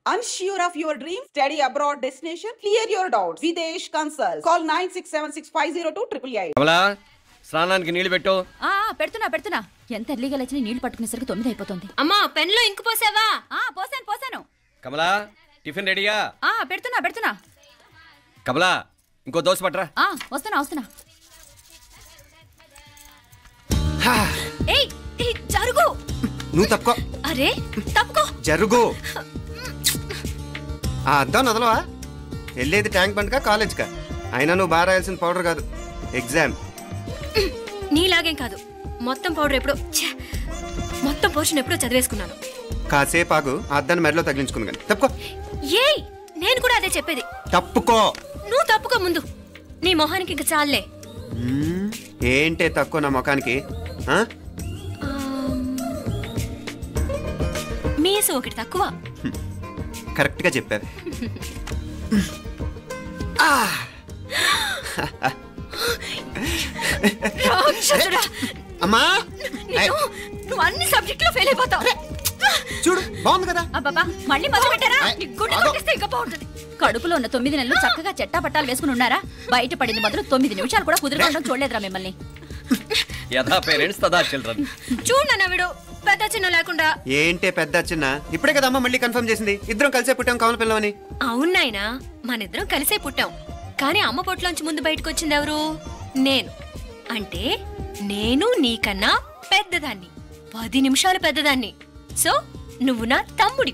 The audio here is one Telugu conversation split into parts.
Unsure of your dream? Study abroad destination? Clear your doubts. Videsh Consult. Call 9676502888. కమలా స్నానానికి నీళ్లు పెట్టు. పెడుతున్నా ఎంత ఎర్లీగా లేచిన నీళ్లు పట్టుకునేసరికి 9 అయిపోతుంది. అమ్మా పెన్లో ఇంకు పోసావా? పోసాను. కమలా టిఫిన్ రెడీయా? పెడుతున్నా. కమలా ఇంకో దోశ పట్రా. వస్తున్నా. ఏయ్ జరుగు. నువ్వు తప్పుకో. అరే తప్పుకో. జరుగు. అద్దం నదలవా? వెళ్ళేది ట్యాంక్ బండ్కా కాలేజ్కా? అయినా నువ్వు బాగా రాయాల్సిన పౌడర్ కాదు, ఎగ్జామ్. నీలాగేం కాదు, మొత్తం పౌడర్ ఎప్పుడో మొత్తం పోర్షన్ ఎప్పుడో చదివేసుకున్నాను. కాసేపు ఆగు, అద్దాన్ని మెడలో తగిలించుకుంది కానీ. తప్పుకో. ఏయ్ నేను కూడా అదే చెప్పేది. తప్పుకో. నువ్వు తప్పుకో ముందు. నీ మొహానికి ఇంక చాలే. ఏంటే తక్కువ నా ముఖానికి? మీసు ఒకటి తక్కువ. కరెక్ట్ గా చెప్పారు. అమ్మా నువ్వు అన్ని సబ్జెక్ట్ లో ఫెయిల్ అయిపోతావు. చూడు బాగుంది కదా. అబ్బా మళ్ళీ మొదలు పెట్టారా? ఇంకా బాగుంటుంది. కడుపులో ఉన్న 9 నెలలు చక్కగా చెట్టా పట్టాలు వేసుకుని ఉన్నారా? బయట పడింది మొదలు 9 నిమిషాలు కూడా కుదురుకోవడం చూడలేదురా మిమ్మల్ని. యథా పేరెంట్స్ తదా చిల్డ్రన్. చూడన్నా వీడు పెద్ద చిన్న లేకుండా. ఏంటే పెద్ద చిన్న? ఇప్పుడే కదా అమ్మ మళ్ళీ కన్ఫర్మ్ చేసింది ఇద్దరం కలిసే పుట్టాం కమల పిల్లవని. అవునాయినా మనిద్దరం కలిసే పుట్టాం, కానీ అమ్మ పొట్లోంచి ముందు బయటకు వచ్చింది ఎవరు? నేను. అంటే నేను నీకన్నా పెద్దదాన్ని, 10 నిమిషాలు పెద్దదాన్ని. సో నువ్వు నా తమ్ముడి.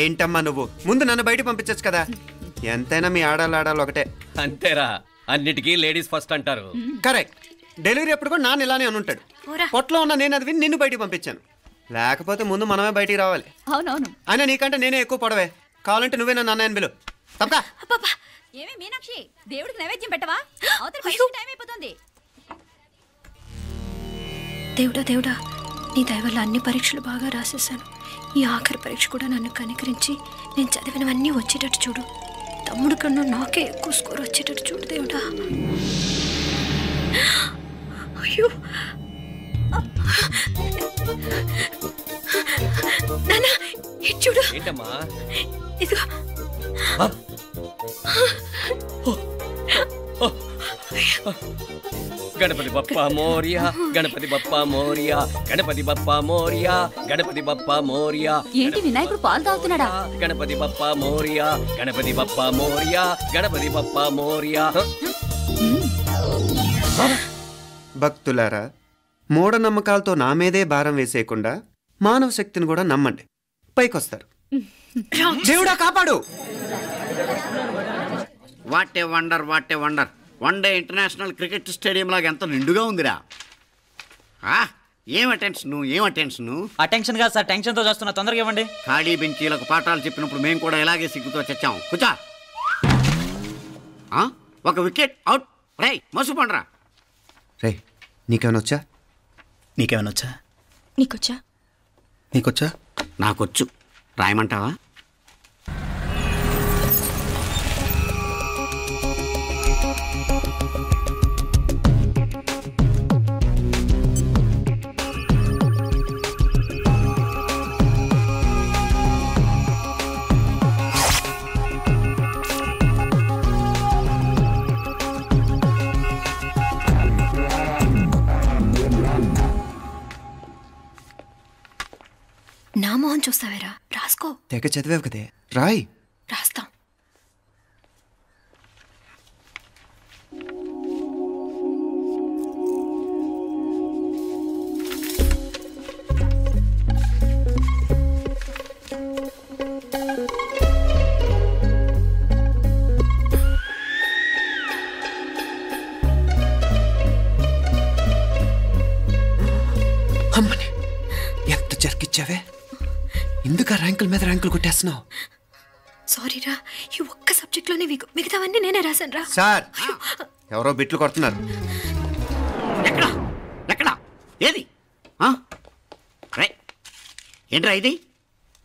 ఏంటమ్మా నువ్వు? ముందు నన్ను బయట పంపించచ్చు కదా. ఎంతైనా మీ ఆడాలు ఒకటే. అంతేరా, అన్నిటికీ లేడీస్ ఫస్ట్ అంటారు. కరెక్ట్. డెలివరీ అప్పుడు కూడా నాన్న ఇలానే అనుంటాడు. పొట్లో ఉన్న నేను అది విని నిన్ను బయటికి పంపించాను. లేకపోతే ముందు మనమే బయటికి రావాలి. అవునవును. అయినా నీకంటే నేనే ఎక్కువ పొడవే. కావాలంటే నువ్వే నన్ను అన్నయ్యను పిలు. తప్పకా. ఏమే మీనాక్షి, దేవుడికి నైవేద్యం పెట్టవా? టైం అయిపోతుంది. దేవుడా నీ దయ వల్ల అన్ని పరీక్షలు బాగా రాసేసాను. ఈ ఆఖరి పరీక్ష కూడా నన్ను కనికరించి నేను చదివినవన్నీ వచ్చేటట్టు చూడు. తమ్ముడు కన్నా నాకే ఎక్కువ స్కోర్ వచ్చేటట్టు చూడు దేవుడా. అయ్యో నాన్న చూడు. ఏంటమ్మా? ఇదిగో. గణపతి బప్పా మోరియా, గణపతి బప్పా మోరియా, గణపతి బప్పా మోరియా, గణపతి బప్పా మోరియా. ఏంటి వినాయకుడు పాలు తాగుతున్నాడా? గణపతి బప్పా మోరియా, గణపతి బప్పా మోరియా, గణపతి బప్పా మోరియా. భక్తులారా, మూఢనమ్మకాలతో నా మీదే భారం వేసేయకుండా మానవ శక్తిని కూడా నమ్మండి, పైకొస్తారు. దేవుడా కాపాడు. What a wonder, what a wonder. One day international cricket stadium లాగా ఎంత నిండుగా ఉందిరా. ఏం అటెన్షన్? అటెన్షన్ కాదు సార్, టెన్షన్తో చేస్తున్నా. తొందరగా ఇవ్వండి. ఖాళీ బెంచీలకు పాఠాలు చెప్పినప్పుడు మేము కూడా ఇలాగే సిగ్గుతో చచ్చాం. కూర్చో. ఒక వికెట్ అవుట్. రే మసు పండ్రా. రే నీకేమైనా వచ్చా? నీకేమైనా వచ్చా? నీకొచ్చా? నాకొచ్చు. రాయమంటావా? నా మోహన్ చూస్తావేరా? రాసుకో. తెగ చదివావు కదే, రాయ్. రాస్తాం. అమ్మని ఎంత జరికిచ్చావే. ఎందుకు ర్యాంకుల మీద ర్యాంకులు కొట్టేస్తున్నావు? సారీరా, ఈ ఒక్క సబ్జెక్ట్ లోనే మిగతావన్నీ నేనే రాశాను రా. సార్ ఎవరో బిట్లు కొడుతున్నారు. ఎక్కడ ఏది? ఏంట్రా ఇది?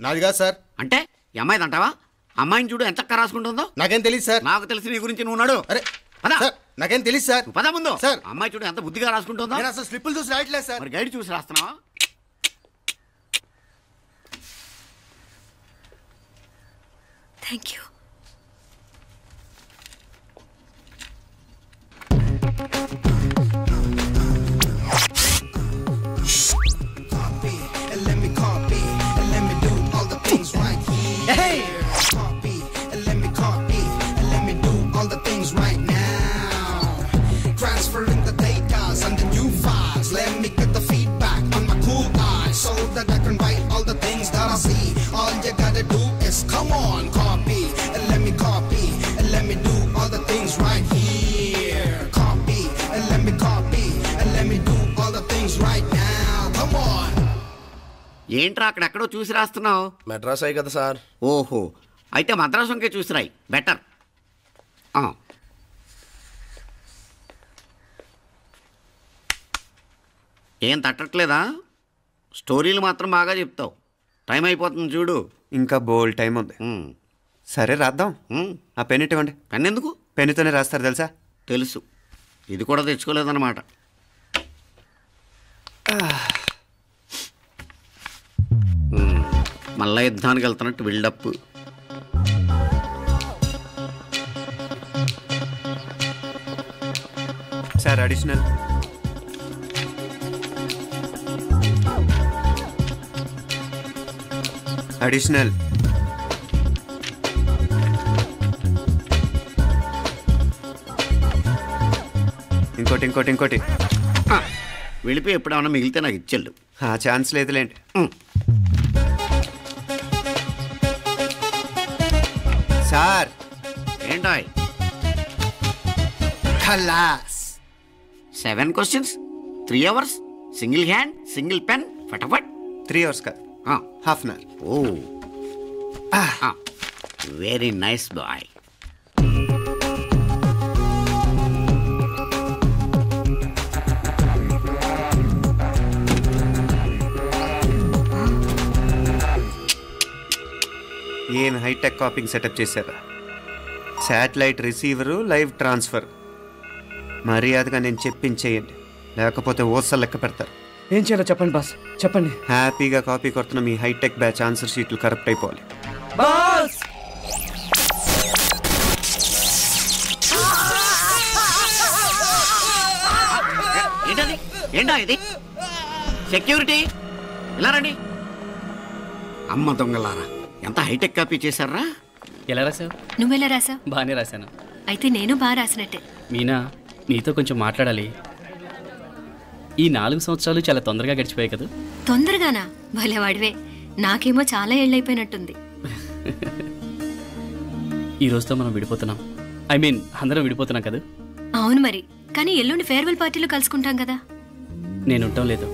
నాది కాదు సార్. అంటే ఈ అమ్మాయిది అంటావా? అమ్మాయిని చూడు ఎంత రాసుకుంటుందో. నాకేం తెలియదు సార్. నాకు తెలిసి నీ గురించి నువ్వు నాడు. అరే నాకేం తెలియదు సార్. పద ముందు. సార్ అమ్మాయి చూడు ఎంత బుద్ధిగా రాసుకుంటుందో. నేను అసలు స్లిప్పులు చూసి రాయట్లేదు సార్. మరి గైడ్ చూసి రాస్తున్నావా? Thank you. ఏంట్రా అక్కడెక్కడో చూసి రాస్తున్నావు? మెడ్రాస్ అయ్యి కదా సార్. ఓహో, అయితే మద్రాసు వంకే చూసి రాయి, బెటర్. ఏం తట్టట్లేదా? స్టోరీలు మాత్రం బాగా చెప్తావు. టైం అయిపోతుంది చూడు. ఇంకా బోల్ టైం ఉంది. సరే రాద్దాం. ఆ పెన్ ఇవ్వండి. పెన్ ఎందుకు? పెన్నుతోనే రాస్తారు తెలుసా? తెలుసు. ఇది కూడా తెచ్చుకోలేదన్నమాట. మళ్ళా యుద్ధానికి వెళ్తున్నట్టు బిల్డప్. Sir additional. అడిషనల్. ఇంకోటి ఇంకోటి ఇంకోటి. వెళ్ళిపోయి ఎప్పుడేమన్నా మిగిలితే నాకు ఇచ్చెళ్ళు. ఆ ఛాన్స్ లేదులేండి. సార్ ఏంటాయ్? ఖలాస్. 7 questions, 3 hours, single hand, single pen, ఫటాఫట్. 3 hours కాదు, half an hour. Oh, very nice boy. ఏం హైటెక్ కాపింగ్ సెటప్ చేశారా? Satellite receiver, live transfer. మర్యాదగా నేను చెప్పించేయండి, లేకపోతే ఓసలు లెక్క పెడతారు. ఏం చేయాలో చెప్పండి బాస్, చెప్పండి. హ్యాపీగా కాపీ కొడుతున్న మీ హైటెక్ బ్యాచ్ ఆన్సర్ షీట్లు కరెక్ట్ అయిపోవాలి. బాస్ ఏంటది? ఏంటా ఇది? సెక్యూరిటీ ఇలా రండి. అమ్మ దొంగలారా, ఎంత హైటెక్ కాపీ చేశారా? ఎలా రాసావు? నువ్వెలా రాసావు? బాగానే రాశాను. అయితే నేను బాగా రాసినట్టే. మీనా, నీతో కొంచెం మాట్లాడాలి. ఈ 4 సంవత్సరాలు చాలా తొందరగా గడిచిపోయాయి కదా? తొందరగానా? భలేవాడివే. నాకేమో చాలా ఏళ్ళైపోయినట్టుంది. ఈ రోజుతో మనం విడిపోతున్నాం. ఐ మీన్ అందరం విడిపోతున్నాం కదా? అవును మరి, కానీ ఎల్లుండి ఫేర్వెల్ పార్టీలో కలుసుకుంటాం కదా. నేను ఉండటం లేదు.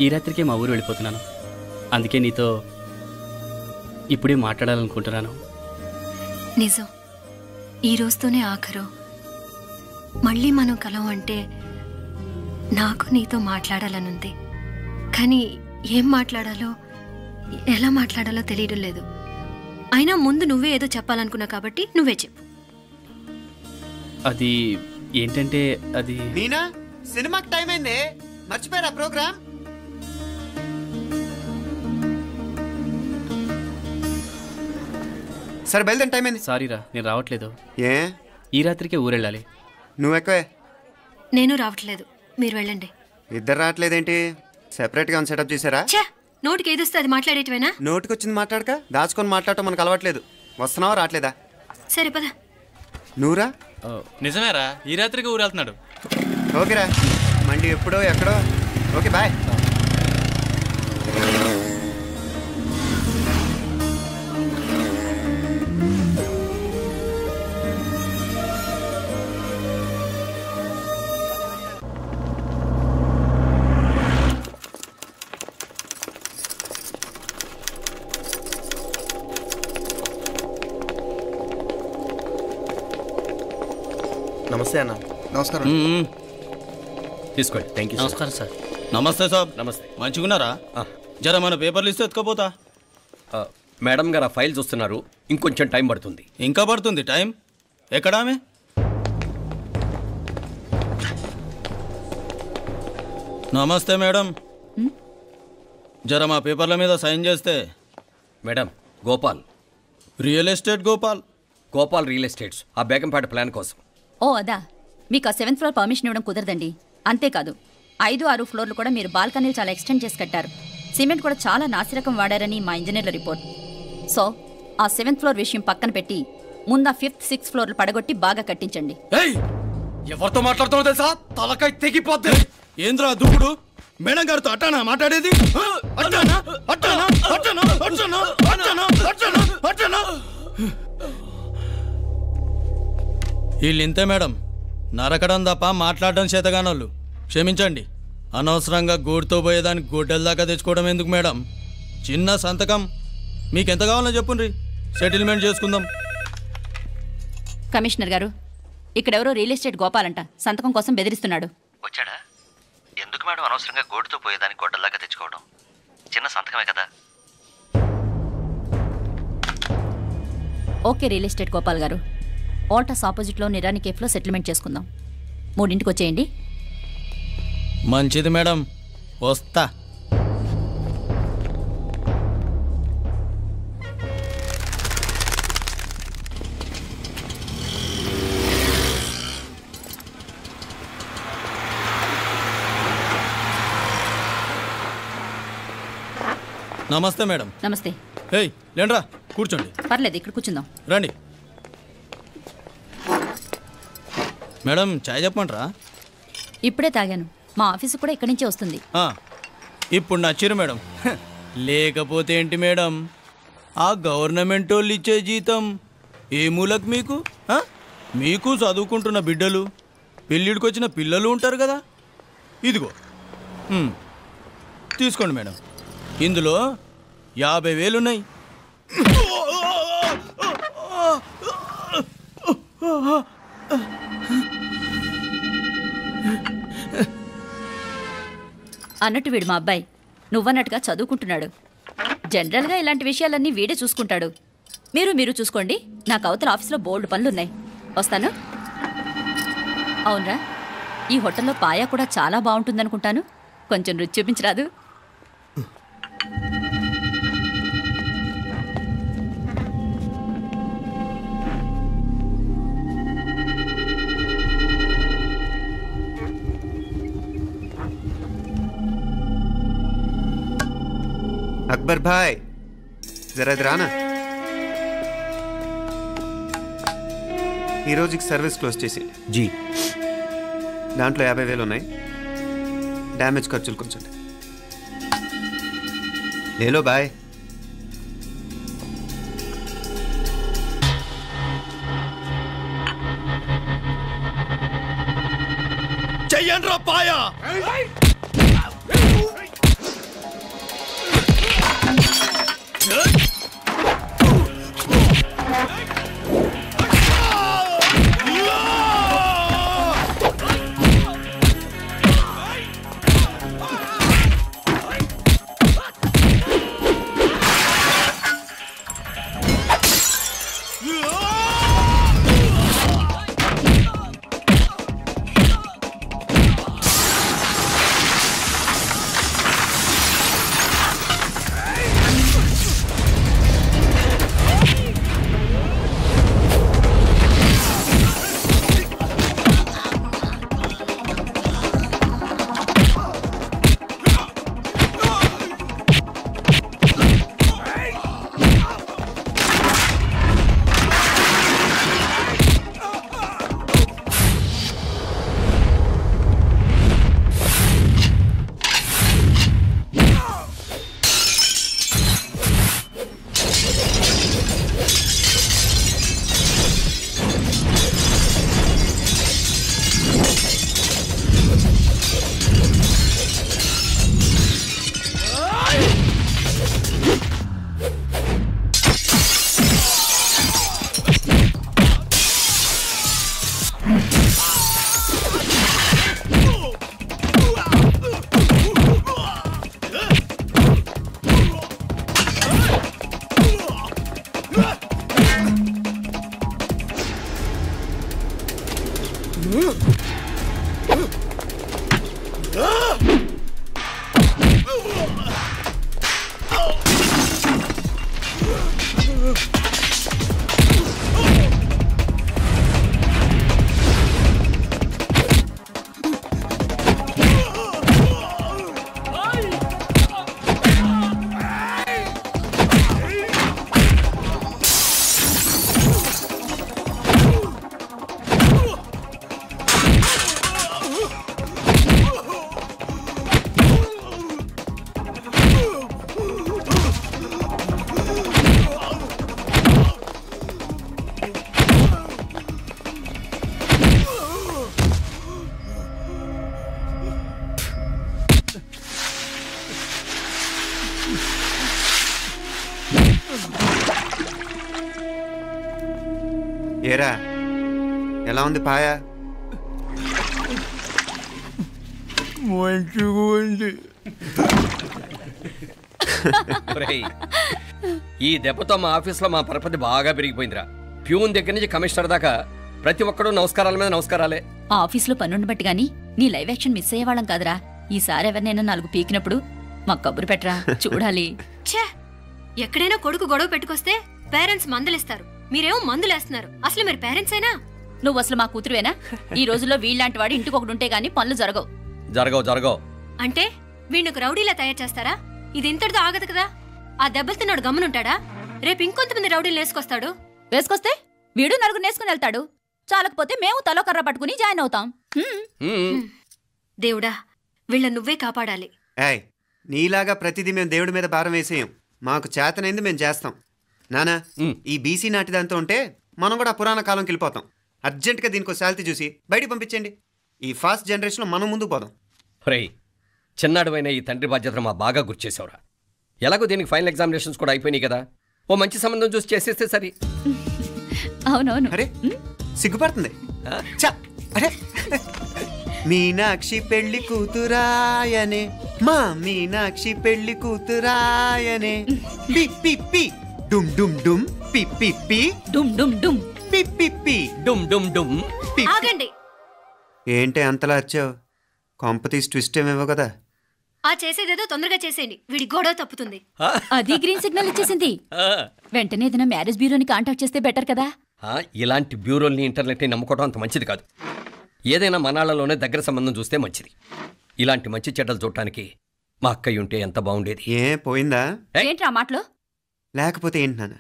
ఈ రాత్రికే మా ఊరు వెళ్ళిపోతున్నాను. అందుకే నీతో ఇప్పుడే మాట్లాడాలనుకుంటున్నాను. నిజం, ఈ రోజుతోనే ఆఖరు. మళ్ళీ మనం కలం అంటే నాకు నీతో మాట్లాడాలనుంది. కానీ ఏం మాట్లాడాలో, ఎలా మాట్లాడాలో తెలియడం లేదు. అయినా ముందు నువ్వే ఏదో చెప్పాలనుకున్నా కాబట్టి నువ్వే చెప్పు. అది ఏంటంటే, అది మీనా, సినిమాకి టైం అయింది, మర్చిపోయారా ప్రోగ్రామ్? సరే బయలుదేరి, టైం అయింది. సారీరా, నేను రావట్లేదు. ఏ? ఈ రాత్రికే ఊరెళ్ళాలి. నువ్వు ఎక్కువే. నేను రావట్లేదు, మీరు వెళ్ళండి. ఇద్దరు రావట్లేదేంటి? సెపరేట్గా సెటప్ చేశారా? ఛే, నోటికి ఏదొస్తే అది మాట్లాడేటివేనా? నోటికి వచ్చింది మాట్లాడక దాచుకొని మాట్లాడటం మనకు అలవాట్లేదు. వస్తున్నావా రావట్లేదా? సరే పద. నువ్వురా? నిజమేరా, ఈ రాత్రికి ఊరు వెళ్తున్నాడు. ఓకేరా, మండి ఎప్పుడో ఎక్కడో. Okay bye. నమస్తే అన్న. నమస్కారం. తీసుకోండి. Thank you. నమస్కారం సార్. నమస్తే సాబ్. నమస్తే. మంచిగున్నారా? జర మన పేపర్లు ఇస్తే ఎత్తుకోపోతా. మేడం గారు ఆ ఫైల్ చూస్తున్నారు, ఇంకొంచెం టైం పడుతుంది. ఇంకా పడుతుంది టైం? ఎక్కడా ఆమె? నమస్తే మేడం, జర మా పేపర్ల మీద సైన్ చేస్తే. Madam, Gopal real estate Gopal. Gopal real estates, ఆ బేగంపేట ప్లాన్ కోసం. ఓ అదా, మీకు ఆ 7th ఫ్లోర్ పర్మిషన్ ఇవ్వడం కుదరదండి. అంతేకాదు 5, 6 ఫ్లోర్లు కూడా మీరు బాల్కనీలు చాలా ఎక్స్టెండ్ చేసి కట్టారు. సిమెంట్ కూడా చాలా నాసిరకం వాడారని మా ఇంజనీర్ల రిపోర్ట్. సో ఆ 7th ఫ్లోర్ విషయం పక్కన పెట్టి ముందు ఆ 5th, 6th ఫ్లోర్లు పడగొట్టి బాగా కట్టించండి. ఎవరితో మాట్లాడుతావు తెలుసా? తలకాయ తెగిపోద్ది. ఏంద్రా దూకుడు? మేడం గారితో అట్టానా మాట్లాడేది? అట్టానా అట్టానా అట్టానా అట్టానా అట్టానా అట్టానా అట్టానా? వీళ్ళింతే మేడం, నరకడం తప్ప మాట్లాడడం చేతగానోళ్ళు. క్షమించండి, అనవసరంగా గోడుతో పోయేదానికి గొడ్డల దాకా తెచ్చుకోవడం ఎందుకు మేడం? చిన్న సంతకం మీకెంత కావాలో చెప్పుండ్రి, సెటిల్మెంట్ చేసుకుందాం. కమిషనర్ గారు, ఇక్కడెవరో రియల్ ఎస్టేట్ గోపాలంట సంతకం కోసం బెదిరిస్తున్నాడు. వచ్చాడా? ఎందుకు మేడం అనవసరంగా గోడుతో పోయేదానికి గొడ్డల్లాగా తెచ్చుకోవడం? చిన్న సంతకమే కదా. ఓకే రియల్ ఎస్టేట్ గోపాల్ గారు, ఆల్టాస్ ఆపోజిట్లో నిరాని కేఫ్లో సెటిల్మెంట్ చేసుకుందాం. 3ంటికి వచ్చేయండి. మంచిది మేడం, వస్తా. నమస్తే మేడం. నమస్తే. ఏయ్ లేండ్రా, కూర్చోండి. పర్లేదు, ఇక్కడ కూర్చుందాం. రండి మేడం, చాయ్ చెప్పమంటారా? ఇప్పుడే తాగాను. మా ఆఫీసు కూడా ఇక్కడి నుంచే వస్తుంది. ఇప్పుడు నచ్చిరు మేడం. లేకపోతే ఏంటి మేడం, ఆ గవర్నమెంట్ వాళ్ళు ఇచ్చే జీతం ఏ మూలకు మీకు? మీకు చదువుకుంటున్న బిడ్డలు, పెళ్ళిడికి వచ్చిన పిల్లలు ఉంటారు కదా. ఇదిగో తీసుకోండి మేడం, ఇందులో 50,000 ఉన్నాయి. అన్నట్టు వీడు మా అబ్బాయి నువ్వన్నట్టుగా చదువుకుంటున్నాడు. జనరల్గా ఇలాంటి విషయాలన్నీ వీడే చూసుకుంటాడు. మీరు చూసుకోండి. నాకు అవతల ఆఫీస్లో బోల్డ్ పనులున్నాయి. వస్తాను. అవునరా, ఈ హోటల్లో పాయా కూడా చాలా బాగుంటుందనుకుంటాను. కొంచెం రుచి చూపించరాదు? అక్బర్ భాయ్, జరా రానా. ఈ రోజుకి సర్వీస్ క్లోజ్ చేసి జీ. దాంట్లో 50,000 ఉన్నాయి. డ్యామేజ్ ఖర్చులు కొంచెం లేలో బాయ్. చెయ్యండి రా పాయా. ఏరా ఎలా ఉంది పాయా? మంచిగా ఉంది. ఈ దెబ్బతో మా ఆఫీస్లో మా పరపతి బాగా పెరిగిపోయిందిరా. ప్యూన్ దగ్గర నుంచి కమిషనర్ దాకా ప్రతి ఒక్కడు నమస్కారాల మీద నమస్కారాలే. ఆ ఆఫీస్లో పనుండి బట్టి గాని నీ లైవ్ యాక్షన్ మిస్ అయ్యేవాళ్ళం కాదురా. ఈసారి ఎవరినైనా 4 పీకినప్పుడు మాకు కబురు పెట్టరా, చూడాలి. ఛే, ఎక్కడైనా కొడుకు గొడవ పెట్టుకొస్తే పేరెంట్స్ మందులేస్తారు, మీరేమో మందులేస్తున్నారు. అసలు మీరు పేరెంట్స్ అయినా? నువ్వు అసలు మా కూతురువేనా? ఈ రోజుల్లో వీళ్ళలాంటి వాడు ఇంటికి ఒకటి ఉంటే గానీ పనులు జరగవు. జరగవు అంటే వీణ్ణకు రౌడీలా తయారు చేస్తారా? ఇది ఇంతటితో ఆగదు కదా. ఆ దెబ్బలు తిన్నాడు గమనుంటాడా? రేపు ఇంకొంతమంది రౌడీలు వేసుకొస్తాడు. వేసుకొస్తే వీడు 4 నేసుకుని వెళ్తాడు. చాలకపోతే మేము తలో కర్ర పట్టుకుని జాయిన్ అవుతాం. దేవుడా, వీళ్ళ నువ్వే కాపాడాలి. ఏయ్, నీలాగా ప్రతిదీ మేము దేవుడి మీద భారం వేసేయం. మాకు చేతనైంది మేము చేస్తాం. నానా, ఈ బీసీ నాటి దాంతో ఉంటే మనం కూడా పురాణ కాలంకి వెళ్ళిపోతాం. అర్జెంటుగా దీనికి శాలిటీ చూసి బయటికి పంపించండి. ఈ ఫాస్ట్ జనరేషన్లో మనం ముందుకు పోదాం. చిన్నాడువైన ఈ తండ్రి బాధ్యతను మా బాగా గుర్చేసావురా. ఎలాగో దీనికి ఫైనల్ ఎగ్జామినేషన్స్ కూడా అయిపోయినాయి కదా, ఓ మంచి సంబంధం చూసి చేసేస్తే సరి. అవునవును. అరే సిగ్గుపడుతుంది. అరే మీనాక్షి పెళ్లి కూతురాయనే, మా మీనాక్షి పెళ్లి కూతురాయనే. పి పి పి డుమ్ డుమ్ డుమ్ పి పి పి డుమ్ డుమ్ డుమ్ పి పి పి డుమ్ డుమ్ డుమ్. ఆగండి. ఏంటి అంతలా వచ్చావు? కాంపతీస్ ట్విస్ట్ ఏమేవో కదా. ఆ చేసేదేదో తొందరగా చేసేయండి, వీడి గొడవ తప్పుతుంది. అది గ్రీన్ సిగ్నల్ ఇచ్చేసింది. వెంటనే ఏదైనా మ్యారేజ్ బ్యూరోని కాంటాక్ట్ చేస్తే బెటర్ కదా. ఇలాంటి బ్యూరోల్ని ఇంటర్నెట్ని నమ్ముకోవడం అంత మంచిది కాదు. ఏదైనా మనాళ్ళలోనే దగ్గర సంబంధం చూస్తే మంచిది. ఇలాంటి మంచి చెడ్డలు చూడటానికి మా అక్కయ్య ఉంటే ఎంత బాగుండేది. ఏ పోయిందా? ఏంట్రా మాటలు? లేకపోతే ఏంటి నాన్న,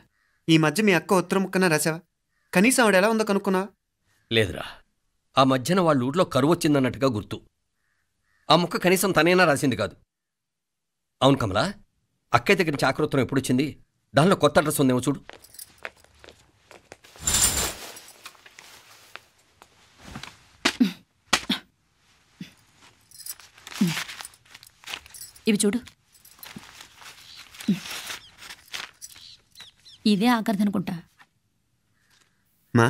ఈ మధ్య మీ అక్క ఉత్తరం ముక్కన రాసావా? కనీసం ఆవిడ ఎలా ఉందో కనుక్కున్నావా? లేదురా, ఆ మధ్యన వాళ్ళ ఊర్లో కరువు వచ్చిందన్నట్టుగా గుర్తు. ఆ ముక్క కనీసం తనైనా రాసింది కాదు. అవును కమలా, అక్కయ్య దగ్గర నుంచి ఆకృతం ఎప్పుడు వచ్చింది? దానిలో కొత్త అడ్రస్ ఉందేమో చూడు. ఇవి చూడు. ఇదే ఆఖరిదనుకుంటా. మా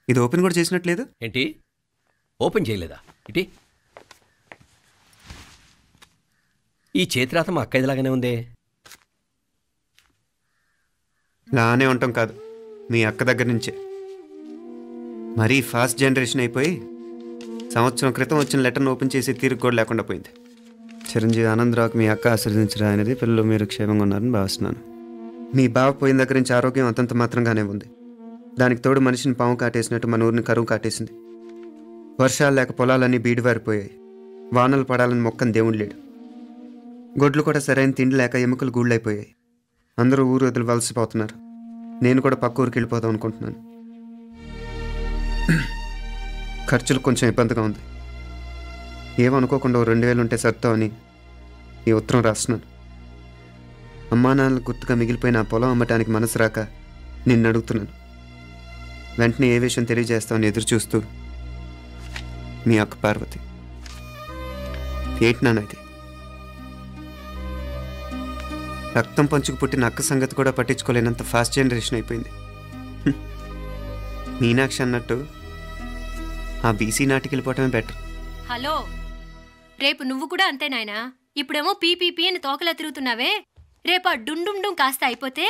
ఇది ఓపెన్ కూడా చేసినట్లేదు. ఏంటి ఓపెన్ చేయలేదా? ఇటీ ఈ చేతిరాత మా అక్కయ్యలాగానే ఉందే. లానే ఉంటాం కాదు, మీ అక్క దగ్గర నుంచే. మరీ ఫాస్ట్ జనరేషన్ అయిపోయి సంవత్సరం క్రితం వచ్చిన లెటర్ను ఓపెన్ చేసి తీరుకు కూడా లేకుండా పోయింది. చిరంజీవి ఆనందరావుకి మీ అక్క ఆశీర్వదించరా అనేది. పిల్లలు మీరు క్షేమంగా ఉన్నారని భావిస్తున్నాను. మీ బావ పోయిన దగ్గర నుంచి ఆరోగ్యం అంతంత మాత్రంగానే ఉంది. దానికి తోడు మనిషిని పాము కాటేసినట్టు మన ఊరిని కరువు కాటేసింది. వర్షాలు లేక పొలాలన్నీ బీడివారిపోయాయి. వానలు పడాలని మొక్కని దేవుడు లేడు. గొడ్లు కూడా సరైన తిండి లేక ఎముకలు గూళ్ళైపోయాయి. అందరూ ఊరు వదిలి వలసిపోతున్నారు. నేను కూడా పక్క ఊరికి వెళ్ళిపోదాం అనుకుంటున్నాను. ఖర్చులు కొంచెం ఇబ్బందిగా ఉంది. ఏమనుకోకుండా 2000 ఉంటే సర్దామని ఈ ఉత్తరం రాస్తున్నాను. అమ్మా నాన్నలకు గుర్తుగా మిగిలిపోయిన ఆ పొలం అమ్మటానికి మనసు రాక నిన్ను అడుగుతున్నాను. వెంటనే ఏ విషయం తెలియజేస్తామని ఎదురు చూస్తూ మీ అక్క పార్వతి. ఏంటి నాన్న ఇది? రక్తం పంచుకు పుట్టిన అక్క సంగతి కూడా పట్టించుకోలేనంత ఫాస్ట్ జనరేషన్ అయిపోయింది. మీనాక్షి అన్నట్టు ఆ బీసీ నాటికి వెళ్ళిపోవటమే బెటర్. హలో, రేపు నువ్వు కూడా అంతే నాయనా. ఇప్పుడేమో పీపీపీ అని తోకలా తిరుగుతున్నావే. రేపు ఆ డుండుండుం కాస్త అయిపోతే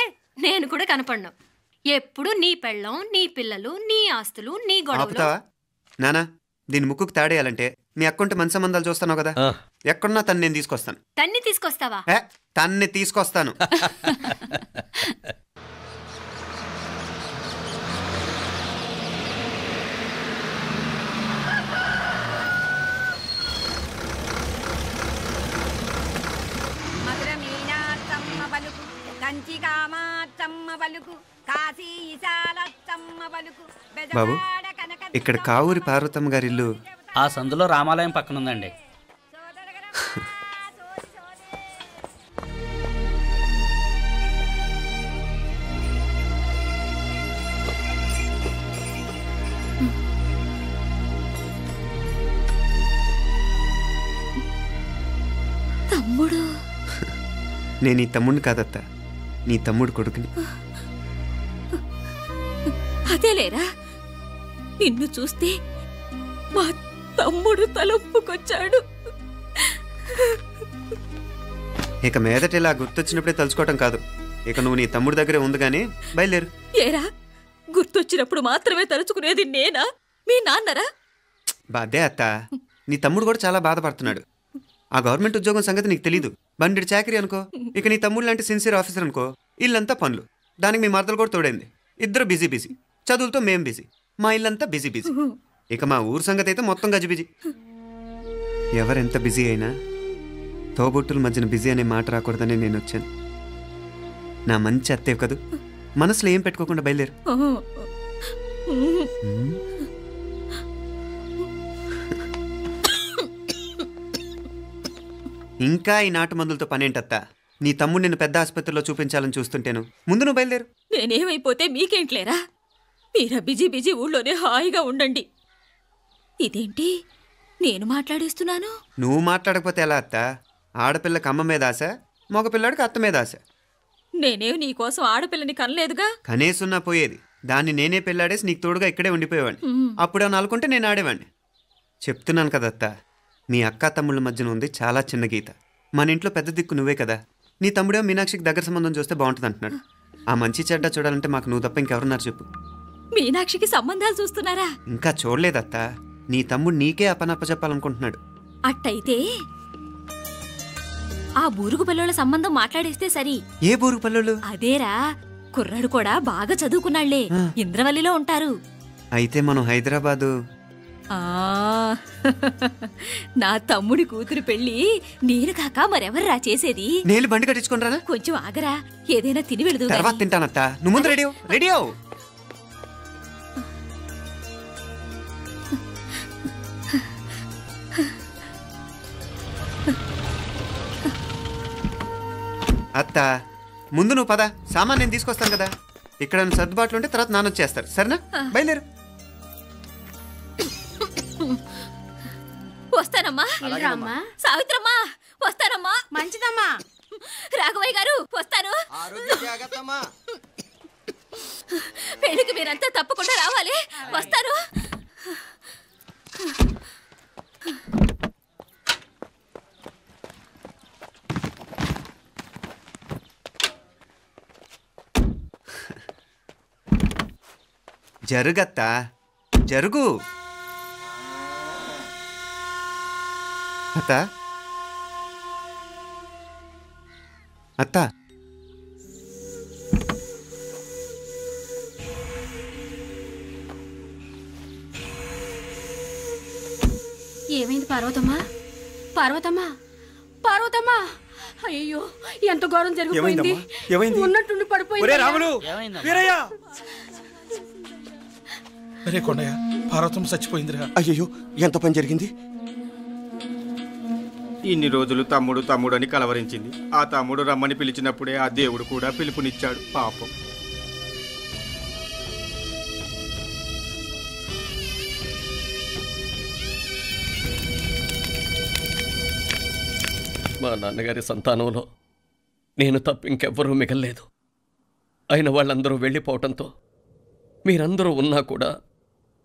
నేను కూడా కనపడను. ఎప్పుడు నీ పెళ్ళం, నీ పిల్లలు, నీ ఆస్తులు, నీ గొడవలు. నానా, దీని ముక్కుకు తాడేయాలంటే మీ అక్కంటే మంచి సంబంధాలు చూస్తాను కదా. ఎక్కడున్నా తను నేను తీసుకొస్తాను. తన్ని తీసుకొస్తావా? తన్ని తీసుకొస్తాను. బాబు, ఇక్కడ కావూరి పార్వతమ్మ గారి ఇల్లు ఆ సందులో రామాలయం పక్కన ఉందండి. తమ్ముడు? నేను ఈ తమ్ముడిని కాదత్తా, నీ తమ్ముడు కొడుకుని. అదేలేరా, నిన్ను చూస్తే మా తమ్ముడు తలొప్పుకొచ్చాడు. ఇక మీదట ఇలా గుర్తొచ్చినప్పుడే తలుచుకోవటం కాదు, ఇక నువ్వు నీ తమ్ముడి దగ్గరే ఉంది కానీ బయలుదేరు. ఏరా, గుర్తొచ్చినప్పుడు మాత్రమే తలుచుకునేది నేనా, మీ నాన్నరా? బాధే అత్త, నీ తమ్ముడు కూడా చాలా బాధపడుతున్నాడు. ఆ గవర్నమెంట్ ఉద్యోగం సంగతి నీకు తెలీదు. బండి చాకరీ అనుకో. ఇక నీ తమ్ముడు లాంటి సిన్సియర్ ఆఫీసర్ అనుకో, ఇల్లంతా పనులు. దానికి మీ మరదలు కూడా తోడైంది. ఇద్దరు బిజీ బిజీ. చదువులతో మేం బిజీ. మా ఇల్లంతా బిజీ బిజీ. ఇక మా ఊరు సంగతి అయితే మొత్తం గజిబిజీ. ఎవరెంత బిజీ అయినా తోబుట్టుల మధ్యన బిజీ అనే మాట రాకూడదని నేను వచ్చాను. నా మంచి అత్తే కదూ, మనసులో ఏం పెట్టుకోకుండా బయలుదేరు. ఇంకా ఈ నాటు మందులతో పనేంటత్తా? నీ తమ్ముడు నిన్ను పెద్ద ఆసుపత్రిలో చూపించాలని చూస్తుంటేను. ముందు నువ్వు బయలుదేరు. నేనేమైపోతే మీకేంట్లేరా, మీరా బిజీ బిజీ ఊళ్ళోనే హాయిగా ఉండండి. ఇదేంటి నేను మాట్లాడేస్తున్నాను? నువ్వు మాట్లాడకపోతే ఎలా అత్తా? ఆడపిల్లకి అమ్మ మీద ఆశ, మగపిల్లాడికి అత్త మీద ఆశ. నేనేం నీకోసం ఆడపిల్లని కనలేదుగా. కనేసున్నా పోయేది. దాన్ని నేనే పెళ్ళాడేసి నీకు తోడుగా ఇక్కడే ఉండిపోయేవాడిని. అప్పుడేమో అనుకుంటే నేను ఆడేవాడిని. చెప్తున్నాను కదా అత్తా, మీ అక్క తమ్ముళ్ళ మధ్యన ఉంది చాలా చిన్న గీత. మన ఇంట్లో పెద్ద దిక్కు నువ్వే కదా. నీ తమ్ముడేమో మీనాక్షికి దగ్గర సంబంధం చూస్తే బాగుంటుంది అంటున్నాడు. ఆ మంచి చెడ్డ చూడాలంటే మాకు నువ్వు తప్ప ఇంకెవరున్నారు చెప్పు? మీనాక్షికి సంబంధాలు చూస్తున్నారా? ఇంకా చూడలేదత్తా. నీ తమ్ముడు నీకే అపనప్ప చెప్పాలనుకుంటున్నాడు. అట్టయితే ఆ బూరుగు పిల్లల సంబంధం మాట్లాడేస్తే సరి. ఏ బూరుగు పిల్లలు? అదేరా, కుర్రాడు కూడా బాగా చదువుకున్నాళ్లే, ఇంద్రవల్లిలో ఉంటారు. అయితే మనం హైదరాబాదు. నా తమ్ముడి కూతురు పెళ్లి నేను కాక మరెవర్రా చేసేది? నేను బండి కట్టించుకుంటారా? కొంచెం ఆగరా, ఏదైనా తిని వెళదు. తర్వాత తింటానత్తా. నువ్వు ముందు రెడీ రెడీ అవు. అత్తా, ముందు నువ్వు పద. సామాన్ నేను తీసుకొస్తాను కదా. ఇక్కడ సర్దుబాట్లు ఉంటే తర్వాత నాన్న వచ్చేస్తారు. సరేనా? బయలుదేరు. వస్తానమ్మా. సావిత్రమ్మా వస్తానమ్మా. మంచిదమ్మా. రాఘవయ్య గారు వస్తాను. పెళ్లికి మీరంతా తప్పకుండా రావాలి. వస్తాను. జరుగత్తా, జరుగు. అత్తా, అత్తా, ఏమైంది పార్వతమ్మా? పార్వతమ్మా, పార్వతమ్మా, అయ్యో ఎంత ఘోరం జరిగిపోయింది. ఉన్నట్టుండి పడిపోయింది. అరే కొండయ్య, పార్వతమ్మ చచ్చిపోయిందిరా. అయ్యో, ఎంత పని జరిగింది? ఇన్ని రోజులు తమ్ముడు తమ్ముడు అని కలవరించింది. ఆ తమ్ముడు రమ్మని పిలిచినప్పుడే ఆ దేవుడు కూడా పిలుపునిచ్చాడు. పాపం. మా నాన్నగారి సంతానంలో నేను తప్ప ఇంకెవ్వరూ మిగల్లేదు. అయిన వాళ్ళందరూ వెళ్ళిపోవటంతో మీరందరూ ఉన్నా కూడా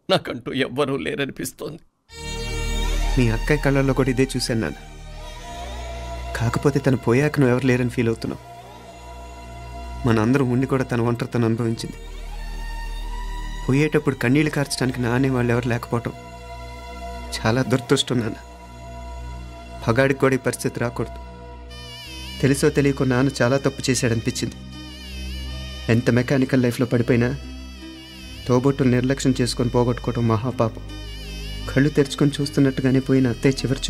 నాకంటూ ఎవ్వరూ లేరనిపిస్తోంది. మీ అక్కయ్య కళ్ళల్లో కూడా ఇదే చూశాను నాన్న. కాకపోతే తను పోయాక నువ్వు ఎవరు లేరని ఫీల్ అవుతున్నావు. మనందరం ఉండి కూడా తన ఒంటరితను అనుభవించింది. పోయేటప్పుడు కన్నీళ్లు కార్చడానికి నానే వాళ్ళు ఎవరు లేకపోవటం చాలా దురదృష్టం నాన్న. పగాడికి కూడా ఈ పరిస్థితి రాకూడదు. తెలుసో తెలియకో నాన్న చాలా తప్పు చేశాడనిపించింది. ఎంత మెకానికల్ లైఫ్లో పడిపోయినా తోబొట్టులు నిర్లక్ష్యం చేసుకొని పోగొట్టుకోవడం మహాపాపం. కళ్ళు తెరుచుకొని చూస్తున్నట్టుగానే పోయిన అత్తయ్య చివరి